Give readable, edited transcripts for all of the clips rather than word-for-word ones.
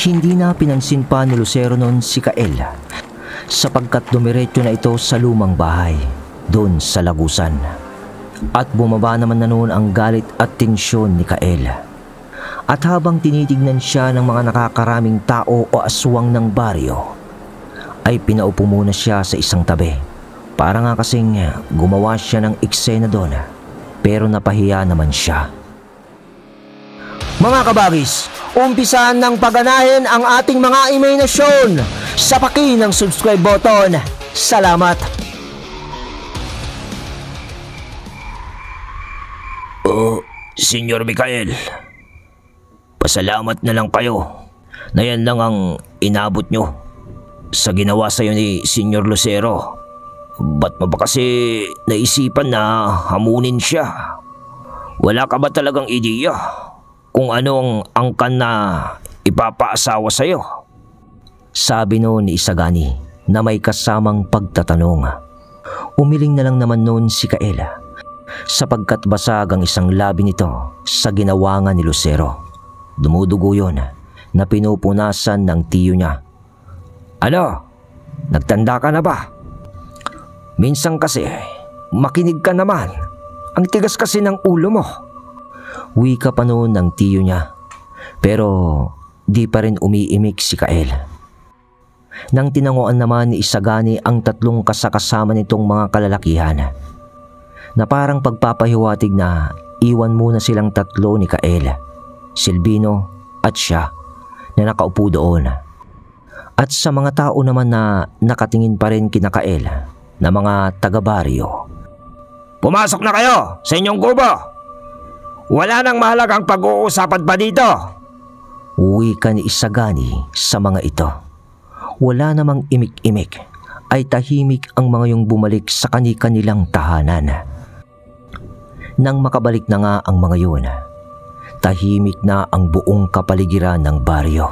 Hindi na pinansin pa ni Lucero noon si Kael sapagkat dumiretso na ito sa lumang bahay doon sa Lagusan. At bumaba naman na noon ang galit at tensyon ni Kael. At habang tinitignan siya ng mga nakakaraming tao o aswang ng baryo, ay pinaupo muna siya sa isang tabi. Para nga kasing gumawa siya ng eksena doon, pero napahiya naman siya. Mga kabagis, umpisahan ng pagganahin ang ating mga imahinasyon sa paki ng subscribe button. Salamat! Senyor Mikael, pasalamat na lang kayo na yan lang ang inabot nyo sa ginawa sa'yo ni Senyor Lucero. Ba't mo ba kasi naisipan na hamunin siya? Wala ka ba talagang ideya kung anong angkan na ipapaasawa sa'yo? Sabi noon ni Isagani na may kasamang pagtatanong. Umiling na lang naman noon si Kaela sapagkat basag ang isang labi nito sa ginawa nga ni Lucero. Dumudugo yun na pinupunasan ng tiyo niya. Ano? Nagtanda ka na ba? Minsan kasi makinig ka naman. Ang tigas kasi ng ulo mo. Wika pa noon ng tiyo niya. Pero di pa rin umiimik si Kael. Nang tinanguan naman ni Isagani ang tatlong kasakasama nitong mga kalalakihan, na parang pagpapahiwatig na iwan muna silang tatlo ni Kael, Silvino at siya na nakaupo doon. At sa mga tao naman na nakatingin pa rin kina Kael na mga taga-baryo, pumasok na kayo sa inyong kubo! Wala nang mahalagang pag-uusapan pa dito! Wika ni Isagani sa mga ito. Wala namang imik-imik, ay tahimik ang mga yung bumalik sa kani-kanilang tahanan. Nang makabalik na nga ang mga yun, tahimik na ang buong kapaligiran ng baryo.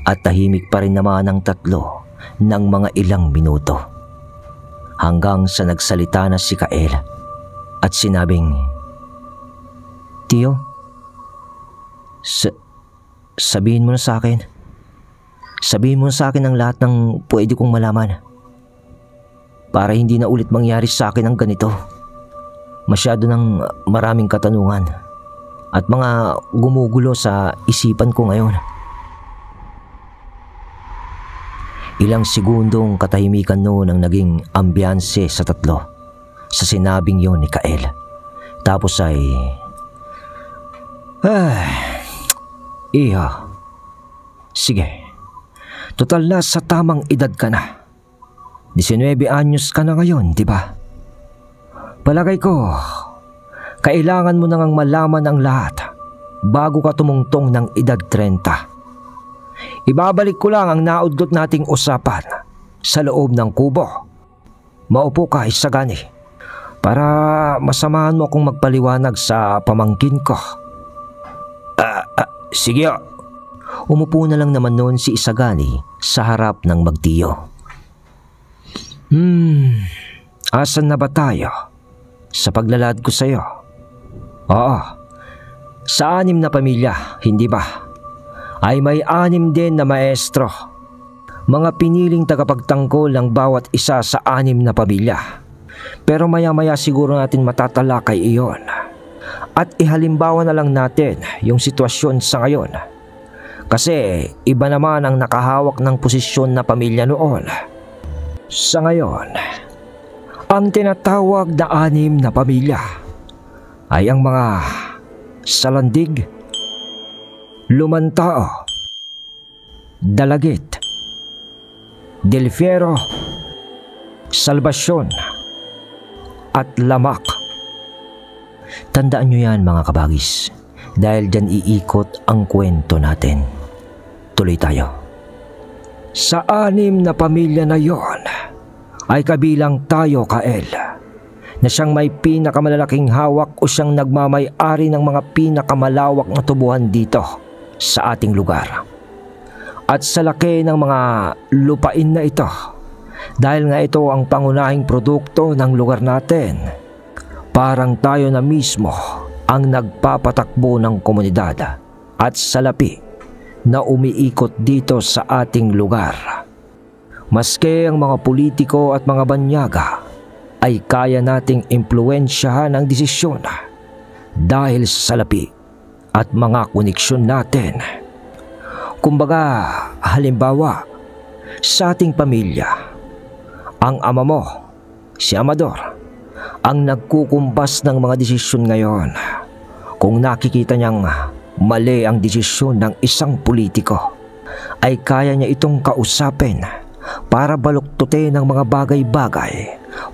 At tahimik pa rin naman ang tatlo ng mga ilang minuto. Hanggang sa nagsalita na si Kael at sinabing, Tiyo, sabihin mo na sa akin. Sabihin mo na sa akin ang lahat ng pwede kong malaman. Para hindi na ulit mangyari sa akin ang ganito. Masyado ng maraming katanungan at mga gumugulo sa isipan ko ngayon. Ilang segundong katahimikan noon ang naging ambiyanse sa tatlo sa sinabing yon ni Kael. Tapos ay, Iha, sige, total na sa tamang edad ka na. 19 anyos ka na ngayon, di ba? Palagay ko, kailangan mo nang malaman ang lahat bago ka tumungtong ng edad 30. Ibabalik ko lang ang naudlot nating usapan sa loob ng kubo. Maupo ka, Isagani, para masamahan mo akong magpaliwanag sa pamangkin ko. Sige. Umupo na lang naman noon si Isagani sa harap ng magtiyo. Asan na ba tayo? Sa paglalad ko sa'yo? Oo, sa 6 na pamilya, hindi ba? Ay may 6 din na maestro. Mga piniling tagapagtanggol ang bawat isa sa 6 na pamilya. Pero maya-maya siguro natin matatalakay iyon. At ihalimbawa na lang natin yung sitwasyon sa ngayon. Kasi iba naman ang nakahawak ng posisyon na pamilya noon. Sa ngayon, ang tinatawag na 6 na pamilya ay ang mga Salandig, Lumantao, Dalagit, Del Fierro, Salvacion at Lamak. Tandaan nyo yan mga kabagis, dahil dyan iikot ang kwento natin. Tuloy tayo. Sa 6 na pamilya na yon ay kabilang tayo, Kael, na siyang may pinakamalalaking hawak o siyang nagmamay-ari ng mga pinakamalawak na tubuhan dito sa ating lugar. At sa laki ng mga lupain na ito, dahil nga ito ang pangunahing produkto ng lugar natin, parang tayo na mismo ang nagpapatakbo ng komunidad at salapi na umiikot dito sa ating lugar. Maski ang mga politiko at mga banyaga ay kaya nating impluwensyahan ang desisyon dahil sa salapi at mga koneksyon natin. Kumbaga, halimbawa, sa ating pamilya, ang ama mo, si Amador, ang nagkukumbas ng mga desisyon ngayon. Kung nakikita niyang mali ang desisyon ng isang politiko, ay kaya niya itong kausapin para baluktutin ng mga bagay-bagay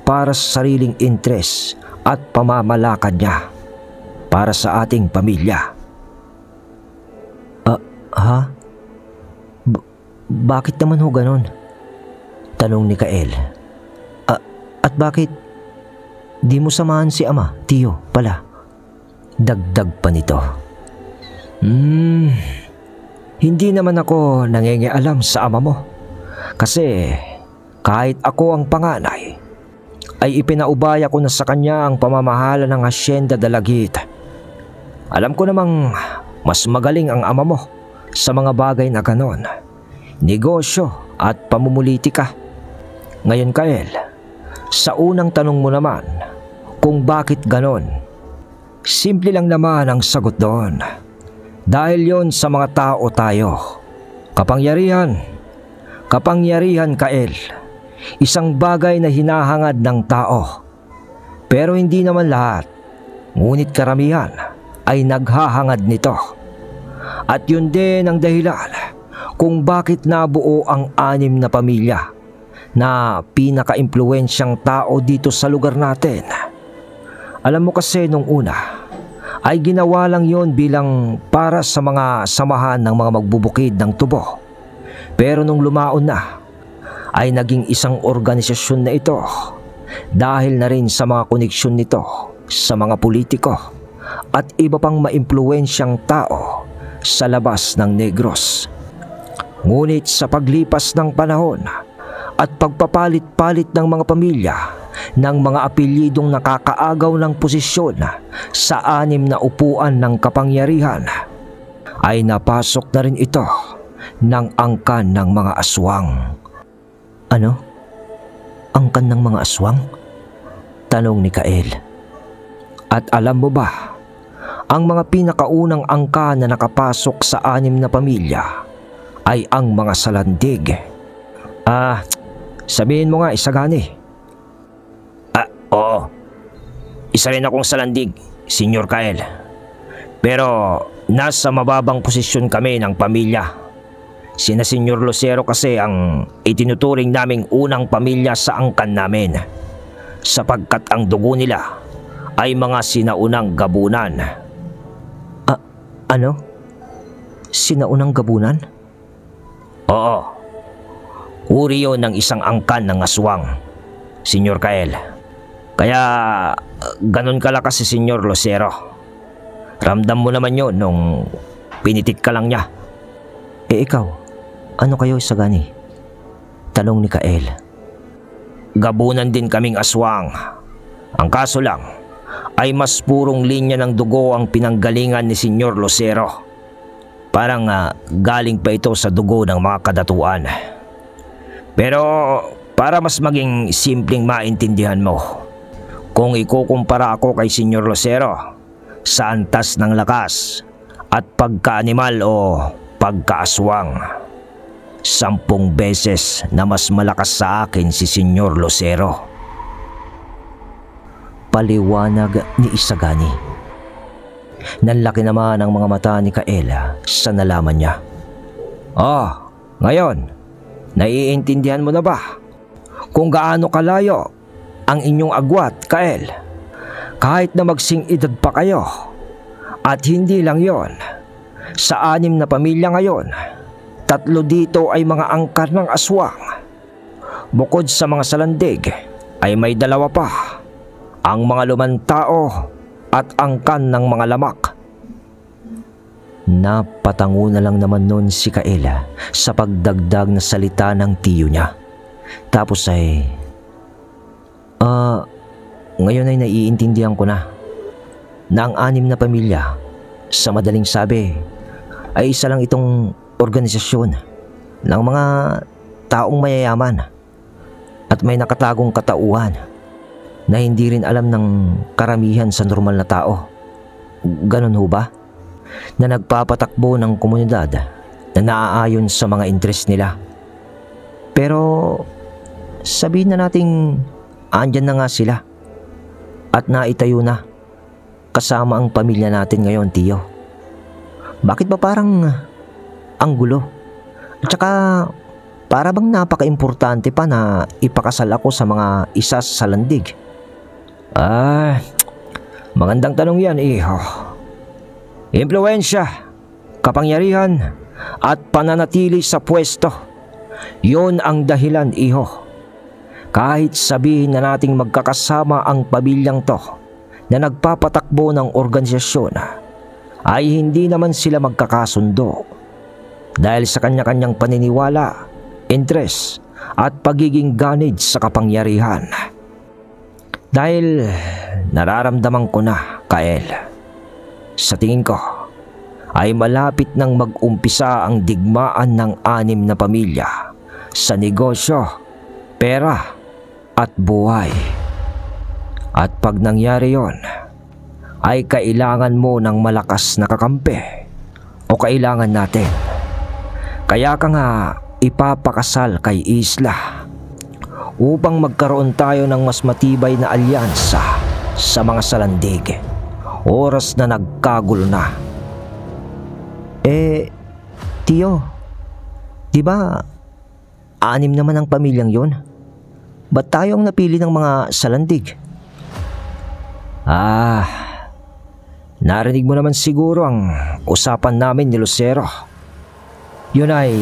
para sa sariling interes at pamamalakad niya para sa ating pamilya. Ha? Bakit naman ho ganon? Tanong ni Kael. At bakit di mo samahan si ama, tiyo pala? Dagdag pa nito. Hindi naman ako nangingialam sa ama mo. Kasi kahit ako ang panganay, ay ipinaubaya ko na sa kanya ang pamamahala ng Hacienda Dalagit. Alam ko namang mas magaling ang ama mo sa mga bagay na ganon, negosyo at pamumulitika. Ngayon Kael, sa unang tanong mo naman kung bakit ganon, simple lang naman ang sagot doon. Dahil yon sa mga tao tayo. Kapangyarihan Kael, isang bagay na hinahangad ng tao. Pero hindi naman lahat, ngunit karamihan ay naghahangad nito. At yun din ang dahilan kung bakit nabuo ang 6 na pamilya na pinaka-impluwensyang tao dito sa lugar natin. Alam mo kasi nung una ay ginawa lang yon bilang para sa mga samahan ng mga magbubukid ng tubo. Pero nung lumaon na ay naging isang organisasyon na ito dahil na rin sa mga koneksyon nito sa mga politiko at iba pang maimpluwensyang tao sa labas ng Negros. Ngunit sa paglipas ng panahon at pagpapalit-palit ng mga pamilya ng mga apelyidong nakakaagaw ng posisyon sa 6 na upuan ng kapangyarihan, ay napasok na rin ito ng angkan ng mga aswang. Ano? Angkan ng mga aswang? Tanong ni Kael. At alam mo ba, ang mga pinakaunang angkan na nakapasok sa 6 na pamilya ay ang mga salandig. Sabihin mo nga, Isagani. Oo. Isa rin akong salandig, Senyor Kael. Pero nasa mababang posisyon kami ng pamilya. Sina Senyor Lucero kasi ang itinuturing naming unang pamilya sa angkan namin, sapagkat ang dugo nila ay mga sinaunang gabunan. Ano? Sinaunang gabunan? Oo. Uri yun ng isang angkan ng aswang, Senyor Kael. Kaya ganun kalakas si Senyor Lucero. Ramdam mo naman yun nung pinitik ka lang niya. Ikaw, ano kayo, Isagani? Tanong ni Kael. Gabunan din kaming aswang. Ang kaso lang ay mas purong linya ng dugo ang pinanggalingan ni Senyor Lucero. Parang galing pa ito sa dugo ng mga kadatuan. Pero para mas maging simpleng maintindihan mo, kung ikukumpara ako kay Senyor Lucero sa antas ng lakas at pagka-animal o pagka-aswang, 10 beses na mas malakas sa akin si Senyor Lucero. Paliwanag ni Isagani. Nanlaki naman ang mga mata ni Kael sa nalaman niya. Ngayon, naiintindihan mo na ba kung gaano kalayo ang inyong agwat, Kael? Kahit na magsing edad pa kayo. At hindi lang yon, sa 6 na pamilya ngayon, 3 dito ay mga angkan ng aswang. Bukod sa mga salandig ay may 2 pa, ang mga lumantao at angkan ng mga lamak. Napatango na lang naman nun si Kael sa pagdagdag na salita ng tiyo niya. Tapos ay, ngayon ay naiintindihan ko na. na ang 6 na pamilya, sa madaling sabi, ay isa lang itong organisasyon ng mga taong mayayaman at may nakatagong katauhan na hindi rin alam ng karamihan sa normal na tao. Ganon ho ba? Na nagpapatakbo ng komunidad na naaayon sa mga interes nila. Pero sabihin na nating andyan na nga sila at naitayo na kasama ang pamilya natin ngayon, Tiyo. Bakit ba parang ang gulo? At saka para bang napaka-importante pa na ipakasal ako sa mga isa sa landig? Magandang tanong yan, iho. Impluwensya, kapangyarihan, at pananatili sa pwesto. Yun ang dahilan, iho. Kahit sabihin na nating magkakasama ang pamilyang to na nagpapatakbo ng organisasyon, ay hindi naman sila magkakasundo dahil sa kanya-kanyang paniniwala, interes, at pagiging ganid sa kapangyarihan. Dahil nararamdaman ko na, Kael, sa tingin ko ay malapit nang mag-umpisa ang digmaan ng 6 na pamilya sa negosyo, pera at buhay. At pag nangyari yon, ay kailangan mo ng malakas na kakampi o kailangan natin. Kaya ka nga ipapakasal kay Isla upang magkaroon tayo ng mas matibay na alyansa sa mga salandig. Oras na nagkagulo na. Tiyo, di ba 6 naman ang pamilyang yon? Ba't tayo ang napili ng mga salandig? Narinig mo naman siguro ang usapan namin ni Lucero. Yun ay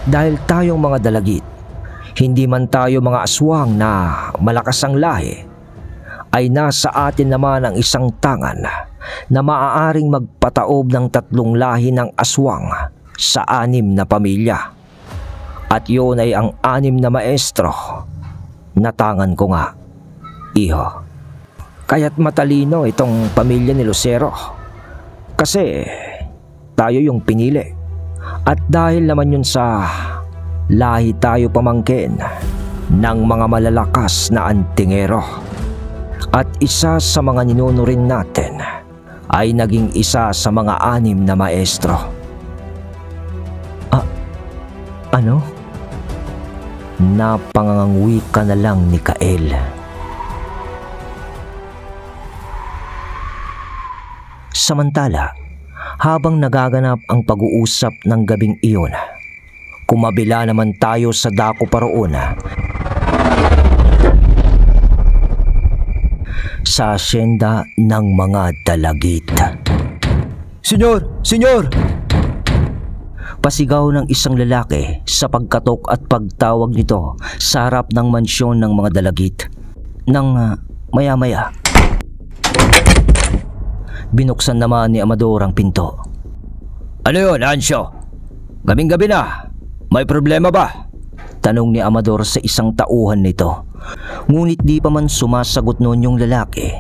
dahil tayong mga dalagit, hindi man tayo mga aswang na malakas ang lahi, ay nasa atin naman ang isang tangan na maaaring magpataob ng 3 lahi ng aswang sa 6 na pamilya. At yun ay ang 6 na maestro na tangan ko nga, iho. Kaya't matalino itong pamilya ni Lucero kasi tayo yung pinili. At dahil naman yun sa lahi tayo pamangkin ng mga malalakas na antingero. At isa sa mga ninuno rin natin ay naging isa sa mga 6 na maestro. Ano? Napangangwi ka na lang ni Kael. Samantala, habang nagaganap ang pag-uusap ng gabing iyon, kumabila naman tayo sa dako paroon sa asyenda ng mga dalagit. Senyor! Senyor! Pasigaw ng isang lalaki sa pagkatok at pagtawag nito sa harap ng mansyon ng mga dalagit. Nang maya-maya, binuksan naman ni Amador ang pinto. Ano yun, Ansyo? Gabing-gabi na. May problema ba? Tanong ni Amador sa isang tauhan nito. Ngunit di pa man sumasagot noon yung lalaki,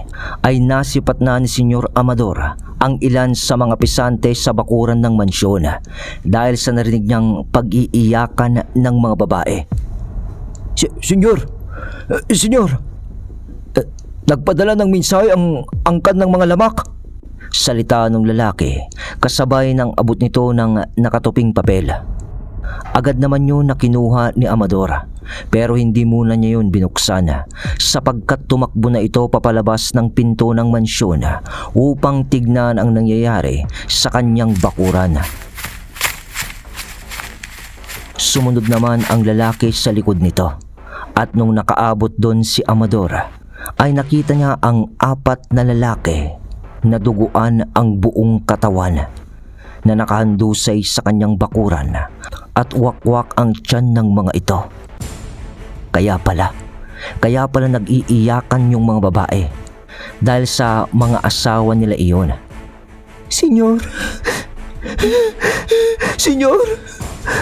ay nasipat na ni Senyor Amador ang ilan sa mga pisante sa bakuran ng mansyon dahil sa narinig niyang pag-iiyakan ng mga babae. Senyor! Senyor! Nagpadala ng mensahe ang angkan ng mga lamak. Salita ng lalaki kasabay ng abot nito ng nakatuping papel. Agad naman yun na kinuha ni Amador, pero hindi muna niya yun binuksan sapagkat tumakbo na ito papalabas ng pinto ng mansyon upang tignan ang nangyayari sa kanyang bakuran. Sumunod naman ang lalaki sa likod nito at nung nakaabot doon si Amador ay nakita niya ang 4 na lalaki na duguan ang buong katawan na nakahandusay sa kanyang bakuran at wakwak ang tiyan ng mga ito. Kaya pala nag-iiyakan yung mga babae dahil sa mga asawa nila iyon. Senyor! Senyor!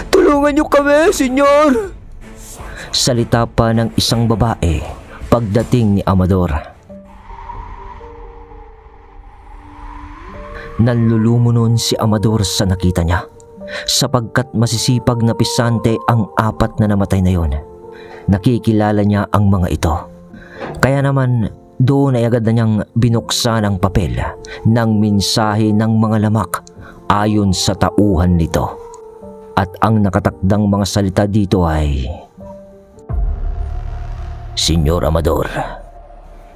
Tulungan niyo kami, senyor! Salita pa ng isang babae pagdating ni Amador. Nanlulumo nun si Amador sa nakita niya, sapagkat masisipag na pisante ang 4 na namatay na yon. Nakikilala niya ang mga ito. Kaya naman doon ay agad na niyang binuksan ang papel ng mensahe ng mga lamak ayon sa tauhan nito. At ang nakatakdang mga salita dito ay, Senyor Amador,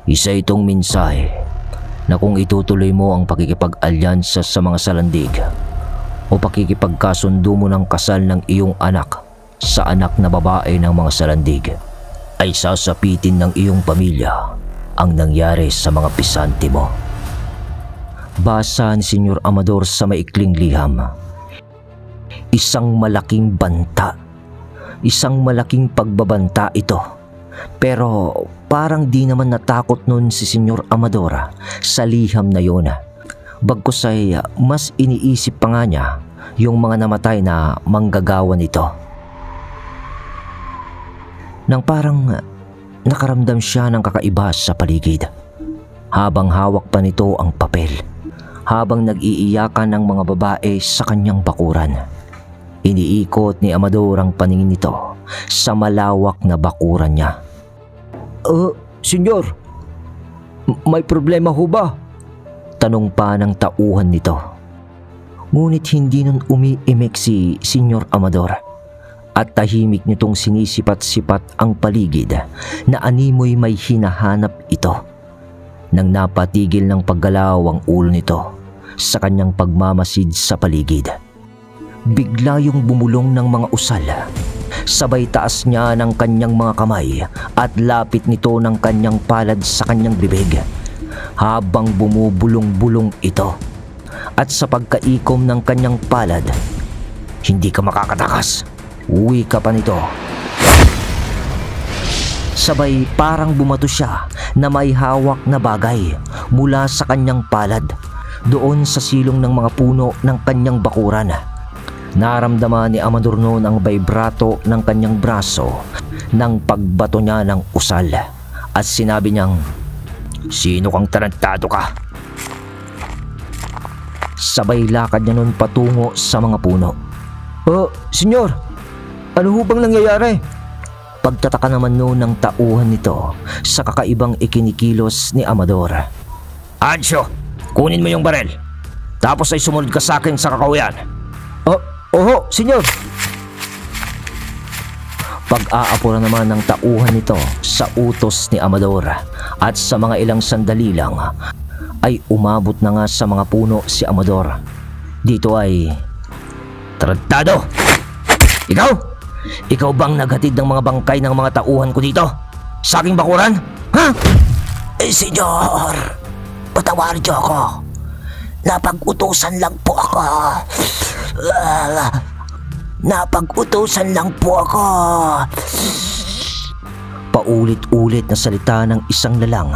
isa itong mensahe na kung itutuloy mo ang pakikipag-alyansa sa mga salandig o pakikipagkasundo mo ng kasal ng iyong anak sa anak na babae ng mga salandig, ay sasapitin ng iyong pamilya ang nangyari sa mga pisante mo. Basa ni Senyor Amador sa maikling liham. Isang malaking banta, isang malaking pagbabanta ito. Pero parang di naman natakot nun si Senyor Amador sa liham na yun. Bagkus ay mas iniisip pa nga niya yung mga namatay na manggagawa nito. Nang parang nakaramdam siya ng kakaiba sa paligid, habang hawak pa nito ang papel, habang nag-iiyakan ng mga babae sa kanyang bakuran. Iniikot ni Amador ang paningin nito sa malawak na bakuran niya. Senyor, may problema ho ba? Tanong pa ng tauhan nito. Ngunit hindi nun umiimik si Senyor Amador at tahimik nitong sinisipat-sipat ang paligid na animoy may hinahanap ito. Nang napatigil ng paggalaw ang ulo nito sa kanyang pagmamasid sa paligid, bigla yung bumulong ng mga usal. Sabay taas niya ng kanyang mga kamay at lapit nito ng kanyang palad sa kanyang bibig habang bumubulong-bulong ito. At sa pagkaikom ng kanyang palad, hindi ka makakatakas. Uwi ka pa nito. Sabay parang bumato siya na may hawak na bagay mula sa kanyang palad doon sa silong ng mga puno ng kanyang bakuran. Naramdaman ni Amador noon ang vibrato ng kanyang braso nang pagbato niya ng usal at sinabi niyang, Sino kang tarantado ka? Sabay lakad niya noon patungo sa mga puno. Senyor, ano ho bang nangyayari? Pagtataka naman noon ng tauhan nito sa kakaibang ikinikilos ni Amador. Ancho, kunin mo yung barel, tapos ay sumunod ka sa akin sa kakawian. Oho, senyor. Pag-aapura naman ng tauhan nito sa utos ni Amador at sa mga ilang sandali lang ay umabot na nga sa mga puno si Amador. Dito ay, Tarantado! Ikaw bang naghatid ng mga bangkay ng mga tauhan ko dito? Sa aking bakuran? Ha? Senyor, patawarin niyo ako. Napag-utusan lang po ako. Napag-utusan lang po ako. Paulit-ulit na salita ng isang lalang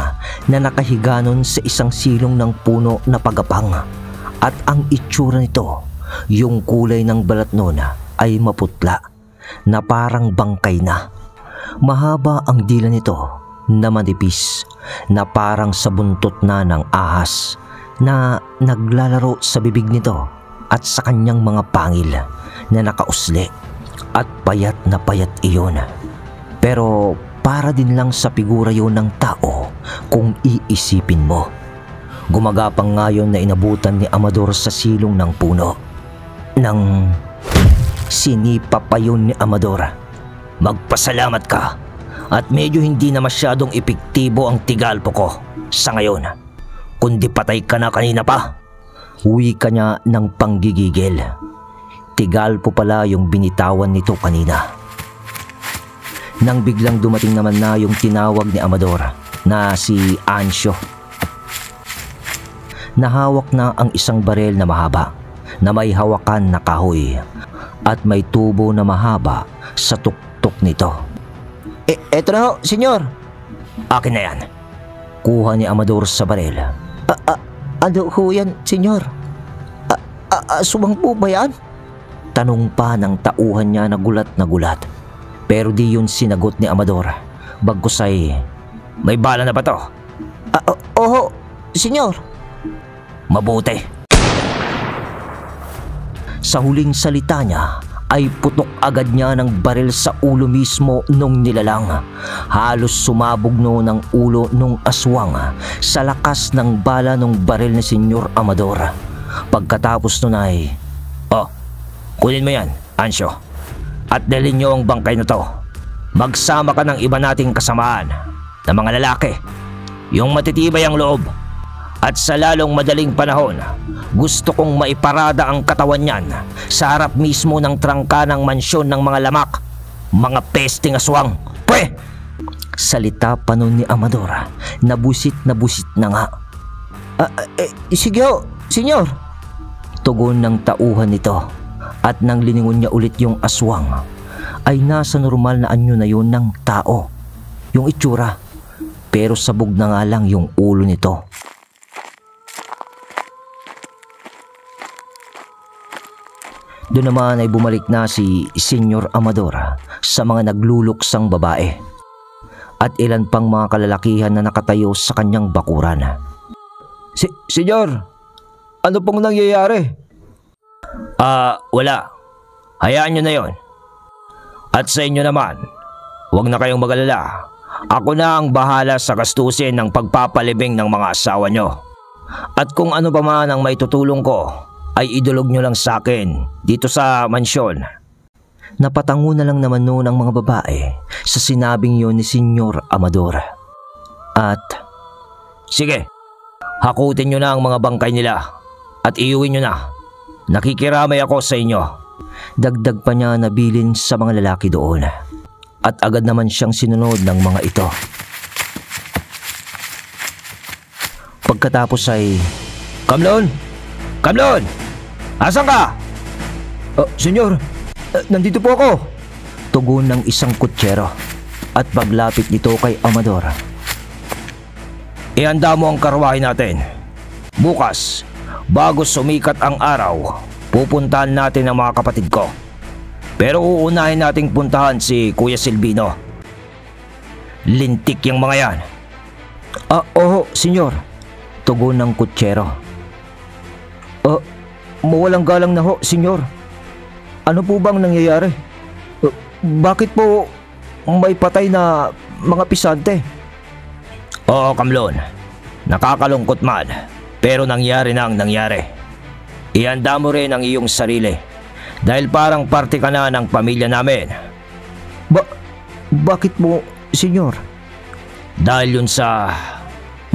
na nakahiga nun sa isang silong ng puno na pagapang. At ang itsura nito, yung kulay ng balat nun ay maputla na parang bangkay na. Mahaba ang dila nito na manipis na parang sa buntot na ng ahas na naglalaro sa bibig nito at sa kanyang mga pangil na nakausli at payat na payat iyon. Pero para din lang sa figura yon ng tao kung iisipin mo. Gumagapang ngayon na inabutan ni Amador sa silong ng puno. Nang sinipa pa yun ni Amador. Magpasalamat ka at medyo hindi na masyadong epektibo ang tigalpo ko sa ngayon. Kundi patay ka na kanina pa. Uwi ka niya ng panggigigil. Tigalpo pala yung binitawan nito kanina. Nang biglang dumating naman na yung tinawag ni Amador na si Ancho. Nahawak na ang isang barel na mahaba na may hawakan na kahoy at may tubo na mahaba sa tuktok nito. Eto na ho, senyor. Akin na yan. Kuha ni Amador sa barel. Ano ho yan, senyor? Aswang po ba yan? Tanong pa ng tauhan niya na gulat na gulat. Pero di yun sinagot ni Amador. Bagkus ay, may bala na ba to? Oho, senyor. Mabuti. Sa huling salita niya ay putok agad niya ng baril sa ulo mismo nung nilalang. Halos sumabog no ng ulo nung aswang sa lakas ng bala nung baril ni Senyor Amador. Pagkatapos nun ay, "Oh, kunin mo yan, Ancio. At dalhin niyo ang bangkay na to. Magsama ka ng iba nating kasamaan na mga lalaki. Yung matitibay ang loob. At sa lalong madaling panahon, gusto kong maiparada ang katawan niyan sa harap mismo ng trangka ng mansyon ng mga lamak. Mga pesting aswang. Pwe!" Salita pa nun ni Amador na busit na nga. Sige ho, senyor. Tugon ng tauhan nito, at nang liningon niya ulit yung aswang, ay nasa normal na anyo na yun ng tao. Yung itsura, pero sabog na nga lang yung ulo nito. Doon naman ay bumalik na si Senyor Amador sa mga nagluluksang babae at ilan pang mga kalalakihan na nakatayo sa kanyang bakuran. Senyor, ano pong nangyayari? Wala. Hayaan nyo na yon. At sa inyo naman, huwag na kayong mag-alala. Ako na ang bahala sa gastusin ng pagpapalibing ng mga asawa nyo. At kung ano pa man ang may tutulong ko, ay idulog nyo lang sa akin dito sa mansyon. Napatango na lang naman noon ang mga babae sa sinabing yun ni Senyor Amador. At, "Sige, hakutin nyo na ang mga bangkay nila at iuwi nyo na. Nakikiramay ako sa inyo." Dagdag pa niya na bilin sa mga lalaki doon. At agad naman siyang sinunod ng mga ito. Pagkatapos ay, Kamlon! Kamlon! Asan ka?" Senyor, nandito po ako. Tugon ng isang kutsero at paglapit nito kay Amador. Ihanda mo ang karwahe natin. Bukas, bago sumikat ang araw, pupuntahan natin ang mga kapatid ko. Pero uunahin nating puntahan si Kuya Silvino. Lintik yung mga yan. Oo, senyor. Tugon ng kutsero. Mawalang galang na ho, senyor. Ano po bang nangyayari? Bakit po may patay na mga pisante? Oo, Kamlon. Nakakalungkot man, pero nangyari na ang nangyari. Ihanda mo rin ang iyong sarili dahil parang parte ka na ng pamilya namin. Bakit po, senyor? Dahil yun sa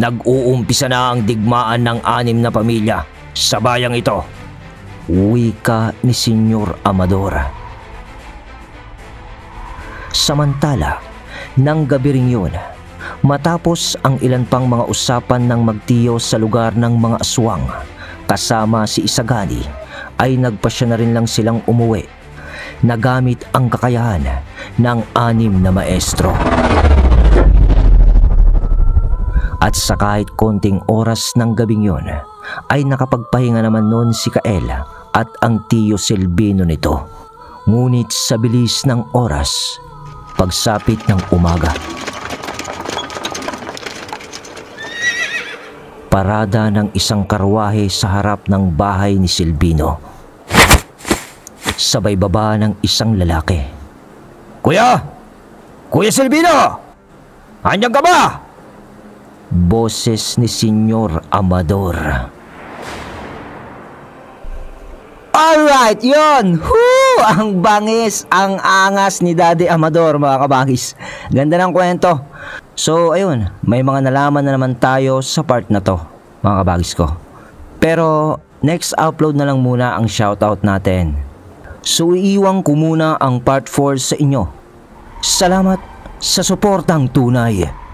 nag-uumpisa na ang digmaan ng 6 na pamilya sa bayang ito. Wika ni Senyor Amador. Samantala, nang gabi ring yun, matapos ang ilan pang mga usapan ng magtiyo sa lugar ng mga aswang, kasama si Isagani, ay nagpasya na rin lang silang umuwi, nagamit ang kakayahan ng 6 na maestro. At sa kahit konting oras ng gabing yun, ay nakapagpahinga naman noon si Kael at ang tiyo Silvino nito. Ngunit sa bilis ng oras, pagsapit ng umaga, parada ng isang karwahe sa harap ng bahay ni Silvino. Sabay baba ng isang lalaki. Kuya! Kuya Silvino! Andiyan ka ba? Boses ni Senyor Amador. Alright, yon! Ang bangis, ang angas ni Daddy Amador, mga kabagis. Ganda ng kwento. So, ayun, may mga nalaman na naman tayo sa part na to, mga kabagis ko. Pero, next upload na lang muna ang shoutout natin. So, iiwang ko muna ang part 4 sa inyo. Salamat sa suportang tunay.